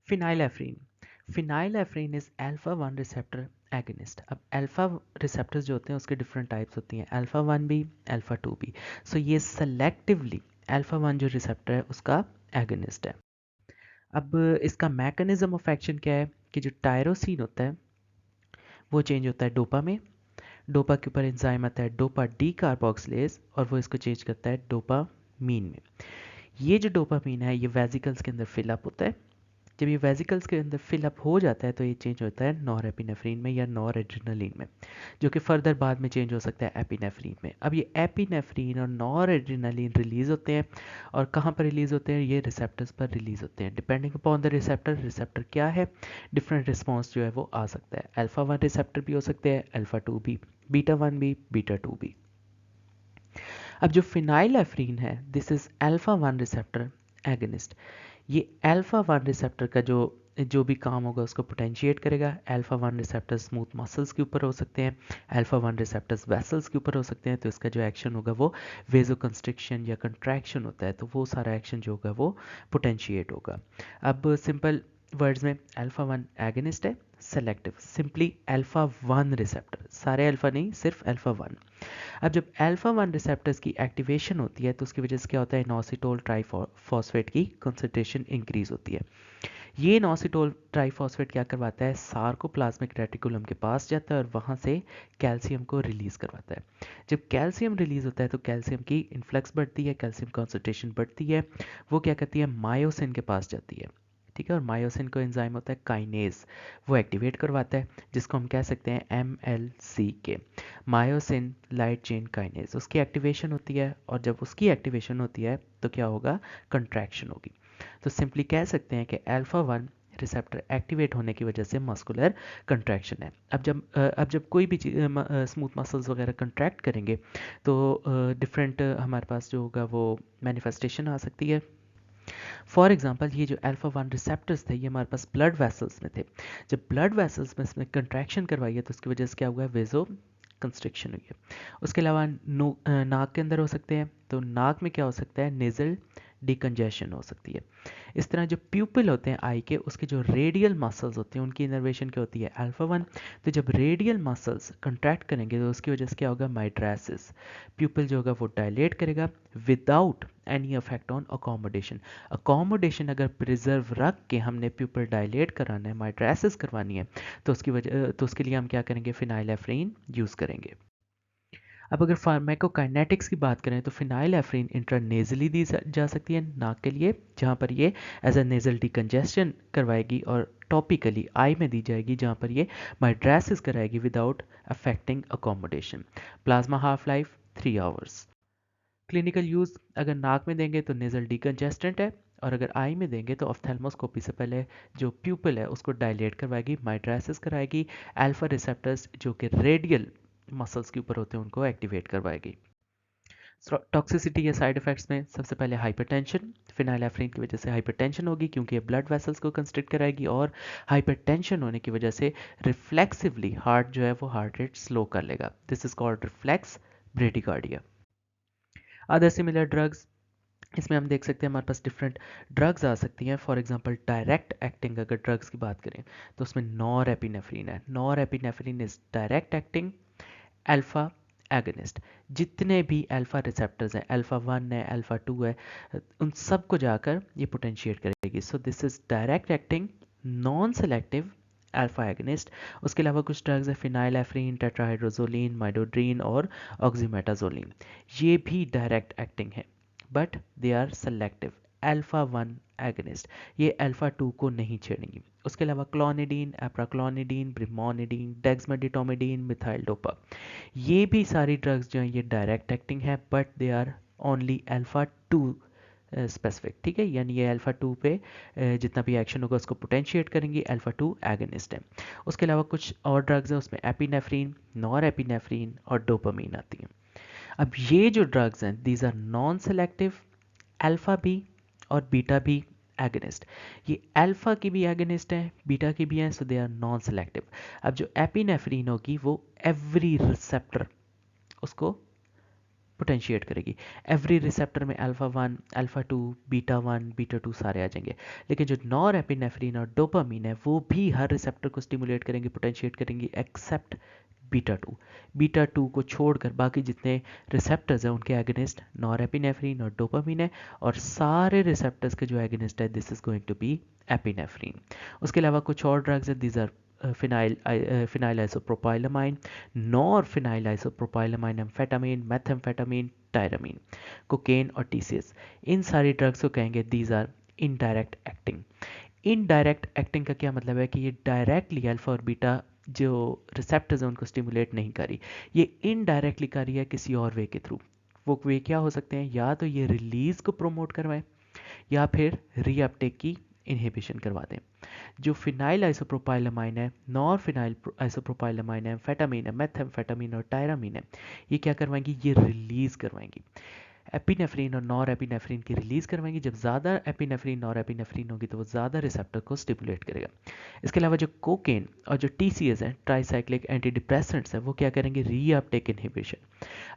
फिनाइलेफ्रीन। फिनाइलेफ्रीन is alpha 1 receptor agonist. अब alpha receptors जो होते हैं उसके डिफरेंट टाइप्स होती हैं, अल्फा 1 भी, अल्फा 2 भी। सो ये सेलेक्टिवली अल्फा 1 जो रिसेप्टर है उसका एगनिस्ट है। अब इसका मैकेनिज्म ऑफ एक्शन क्या है कि जो टायरोसिन होता है वो चेंज होता है डोपा में। डोपा के ऊपर एंजाइम आता है डोपा डी कार्बोक्सिलेज और वो इसको चेंज करता है डोपामीन में। ये जो डोपामीन है ये वेसिकल्स के अंदर फिलअप होता है। जब ये वेसिकल्स के अंदर फिलअप हो जाता है तो ये चेंज होता है नॉरएपिनेफ्रीन में या नॉरएड्रेनालिन में, जो कि फर्दर बाद में चेंज हो सकता है एपिनेफ्रीन में। अब ये एपिनेफ्रीन और नॉरएड्रेनालिन रिलीज होते हैं और कहाँ पर रिलीज होते हैं, ये रिसेप्टर्स पर रिलीज होते हैं। Depending upon the receptor, receptor क्या है, डिफरेंट रिस्पॉन्स जो है वो आ सकता है। अल्फा 1 रिसेप्टर भी हो सकते हैं, अल्फा 2 भी, बीटा 1 भी, बीटा 2 भी। अब जो फिनाइलेफ्रीन है this is alpha 1 receptor agonist. ये अल्फा 1 रिसेप्टर का जो जो भी काम होगा उसको पोटेंशिएट करेगा। अल्फा 1 रिसेप्टर स्मूथ मसल्स के ऊपर हो सकते हैं, अल्फा 1 रिसेप्टर्स वेसल्स के ऊपर हो सकते हैं, तो इसका जो एक्शन होगा वो वेजो कंस्ट्रिक्शन या कंट्रैक्शन होता है, तो वो सारा एक्शन जो होगा वो पोटेंशिएट होगा। अब सिंपल वर्ड्स में अल्फा 1 एगनिस्ट है, सेलेक्टिव, सिंपली अल्फा 1 रिसेप्टर, सारे अल्फा नहीं, सिर्फ अल्फा 1। अब जब अल्फा 1 रिसेप्टर्स की एक्टिवेशन होती है तो उसकी वजह से क्या होता है, इनोसिटोल ट्राइफॉस्फेट की कंसंट्रेशन इंक्रीज होती है। ये इनोसिटोल ट्राइफॉस्फेट क्या करवाता है, सार्कोप्लाज्मिक रेटिकुलम के पास जाता है और वहाँ से कैल्शियम को रिलीज करवाता है। जब कैल्शियम रिलीज होता है तो कैल्शियम की इन्फ्लक्स बढ़ती है, कैल्शियम कॉन्सेंट्रेशन बढ़ती है, वो क्या करती है, मायोसिन के पास जाती है। ठीक है, और मायोसिन को एंजाइम होता है काइनेज, वो एक्टिवेट करवाता है, जिसको हम कह सकते हैं MLCK, myosin light chain kinase. उसकी एक्टिवेशन होती है और जब उसकी एक्टिवेशन होती है तो क्या होगा, कंट्रैक्शन होगी। तो सिंपली कह सकते हैं कि अल्फा 1 रिसेप्टर एक्टिवेट होने की वजह से मस्कुलर कंट्रैक्शन है। अब जब कोई भी स्मूथ मसल्स वगैरह कंट्रैक्ट करेंगे तो डिफरेंट हमारे पास जो होगा वो मैनिफेस्टेशन आ सकती है। फॉर एग्जांपल ये जो अल्फा 1 रिसेप्टर्स थे ये हमारे पास ब्लड वेसल्स में थे। जब ब्लड वेसल्स में इसमें कंट्रैक्शन करवाई है तो उसकी वजह से क्या हुआ है, वेजो कंस्ट्रिक्शन हुई है। उसके अलावा नाक के अंदर हो सकते हैं, तो नाक में क्या हो सकता है, नेजल डिकंजेशन हो सकती है। इस तरह जो प्यूपिल होते हैं आई के, उसके जो रेडियल मसल्स होते हैं उनकी इनर्वेशन क्या होती है, अल्फा 1। तो जब रेडियल मसल्स कंट्रैक्ट करेंगे तो उसकी वजह से क्या होगा, माइड्रेसिस, प्यूपिल जो होगा वो डायलेट करेगा without any effect on accommodation. Accommodation अगर प्रिजर्व रख के हमने प्यूपिल डायलेट कराना है, माइड्रेसिस करवानी है, तो उसके लिए हम क्या करेंगे, फिनाइलेफ्रीन यूज़ करेंगे। अब अगर फार्माकोकाइनेटिक्स की बात करें तो फिनाइलेफ्रीन इंट्रानेजली दी जा सकती है नाक के लिए, जहाँ पर ये एज अ नेजल डिकंजेशन करवाएगी, और टॉपिकली आई में दी जाएगी जहाँ पर ये माइड्रेसिस कराएगी without affecting accommodation. Plasma half life 3 hours. Clinical use अगर नाक में देंगे तो नेजल डिकंजेस्टेंट है, और अगर आई में देंगे तो ऑफ्थेल्मोस्कोपी से पहले जो प्यूपिल है उसको डायलेट करवाएगी, माइड्रेसिस कराएगी, अल्फा रिसेप्टर्स जो कि रेडियल मसल्स के ऊपर होते हैं उनको एक्टिवेट करवाएगी। टॉक्सिसिटी या साइड इफेक्ट्स में सबसे पहले हाइपरटेंशन, फिनाइलेफ्रीन की वजह से हाइपरटेंशन होगी क्योंकि ये ब्लड वेसल्स को कंस्ट्रिक्ट कराएगी, और हाइपरटेंशन होने की वजह से रिफ्लेक्सिवली हार्ट जो है वो हार्ट रेट स्लो कर लेगा, this is called reflex bradycardia. Other similar drugs, इसमें हम देख सकते हैं हमारे पास डिफरेंट ड्रग्स आ सकती हैं। फॉर एग्जांपल डायरेक्ट एक्टिंग अगर ड्रग्स की बात करें तो उसमें नॉर एपिनेफ्रीन है। Nor epinephrine is direct acting alpha agonist. जितने भी अल्फा रिसेप्टर्स हैं, अल्फा 1 है, अल्फा 2 है, उन सबको जाकर ये पोटेंशिएट करेगी। So this is direct acting non selective alpha agonist. उसके अलावा कुछ ड्रग्स है, फिनाइलेफ्रीन, टेट्राहाइड्रोजोलिन, माइडोड्रीन और ऑक्सीमेटाजोलिन, ये भी डायरेक्ट एक्टिंग है but they are selective alpha 1 agonist, ये अल्फा 2 को नहीं छेड़ेंगी। उसके अलावा clonidine, apraclonidine, brimonidine, dexmedetomidine, methyl dopa, ये भी सारी ड्रग्स जो हैं ये डायरेक्ट एक्टिंग है but they are only alpha 2 specific. ठीक है, यानी ये अल्फा 2 पे जितना भी एक्शन होगा उसको पोटेंशिएट करेंगी, अल्फा 2 एगनिस्ट है। उसके अलावा कुछ और ड्रग्स हैं, उसमें एपिनेफ्रीन, नॉर एपिनेफ्रीन और डोपामीन आती हैं। अब ये जो ड्रग्स हैं these are non selective alpha B और बीटा बी एगनिस्ट। ये अल्फा की भी एगनिस्ट हैं, बीटा की भी हैं, so they are non selective. अब जो एपिनेफ्रीन होगी वो एवरी रिसेप्टर उसको पोटेंशिएट करेगी। एवरी रिसेप्टर में अल्फा 1, अल्फा 2, बीटा 1, बीटा 2 सारे आ जाएंगे। लेकिन जो नॉर एपिनेफ्रिन और डोपामीन है वो भी हर रिसेप्टर को स्टिमुलेट करेंगे, पोटेंशिएट करेंगी, एक्सेप्ट बीटा 2। बीटा 2 को छोड़कर बाकी जितने रिसेप्टर्स हैं उनके एगनिस्ट नॉर एपिनेफ्रिन और डोपामीन है, और सारे रिसेप्टर्स के जो एगनिस्ट है this is going to be epinephrine. उसके अलावा कुछ और ड्रग्स है, these are phenyl isopropylamine, nor phenyl isopropylamine, amphetamine, methamphetamine, tyramine, cocaine और टीसीएस। इन सारी ड्रग्स को कहेंगे these are indirect acting. Indirect acting का क्या मतलब है कि ये डायरेक्टली अल्फा और बीटा जो रिसेप्टर्स हैं उनको स्टिमुलेट नहीं करी, ये इनडायरेक्टली कर रही है किसी और वे के थ्रू। वो वे क्या हो सकते हैं, या तो ये रिलीज को प्रोमोट करवाएं या फिर रीअपटेक की इनहिबिशन करवा दें। जो फिनाइल आइसोप्रोपाइलामाइन है, नॉर फिनाइल आइसोप्रोपाइलामाइन है, एम्फेटामिन है, मेथेम्फेटामिन और टायरामीन है, ये क्या करवाएंगी, ये रिलीज करवाएंगी। एपिनेफ्रिन और नॉर एपिनेफ्रिन की रिलीज करवाएंगी। जब ज़्यादा एपिनेफ्रिन नॉर एपिनेफ्रिन होगी तो वो ज़्यादा रिसेप्टर को स्टिमुलेट करेगा। इसके अलावा जो कोकेन और जो टीसीएस हैं, ट्राइसाइक्लिक एंटी डिप्रेसेंट्स हैं, वो क्या करेंगे, रीअपटेक इनहिबिशन।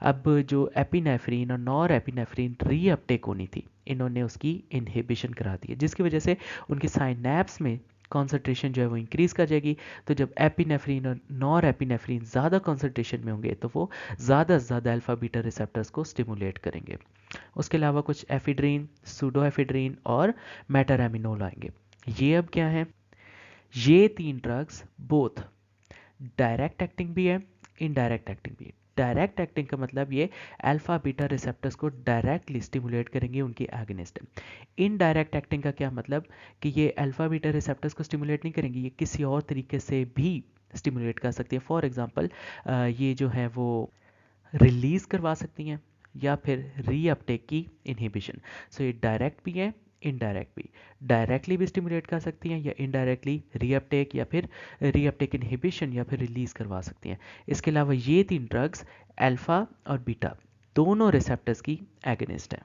अब जो एपिनेफ्रिन और नॉर एपिनेफ्रिन रीअपटेक होनी थी, इन्होंने उसकी इनहिबिशन करा दी है, जिसकी वजह से उनकी साइनैप्स में कॉन्सेंट्रेशन जो है वो इंक्रीज कर जाएगी। तो जब एपिनेफ्रिन और नॉर एपिनेफ्रिन ज़्यादा कॉन्सेंट्रेशन में होंगे तो वो ज़्यादा से ज़्यादा अल्फा बीटा रिसेप्टर्स को स्टिमुलेट करेंगे। उसके अलावा कुछ एफिड्रीन, सूडो एफिड्रीन और मेटारेमिनोल आएंगे। ये अब क्या है, ये तीन ड्रग्स बोथ डायरेक्ट एक्टिंग भी है, इनडायरेक्ट एक्टिंग भी है। डायरेक्ट एक्टिंग का मतलब ये अल्फा बीटा रिसेप्टर्स को डायरेक्टली स्टिमुलेट करेंगे, उनकी एगनिस्ट है। इनडायरेक्ट एक्टिंग का क्या मतलब कि ये अल्फा बीटा रिसेप्टर्स को स्टिमुलेट नहीं करेंगी, ये किसी और तरीके से भी स्टिमुलेट कर सकती है। फॉर एग्जांपल ये जो है वो रिलीज करवा सकती हैं या फिर रीअपटेक की इनहिबिशन। सो ये डायरेक्ट भी है, इनडायरेक्ट भी। डायरेक्टली भी स्टिमुलेट कर सकती हैं या इनडायरेक्टली रीअपटेक या फिर रीअपटेक इनहिबिशन या फिर रिलीज करवा सकती हैं। इसके अलावा ये तीन ड्रग्स अल्फा और बीटा दोनों रिसेप्टर्स की एगनिस्ट हैं।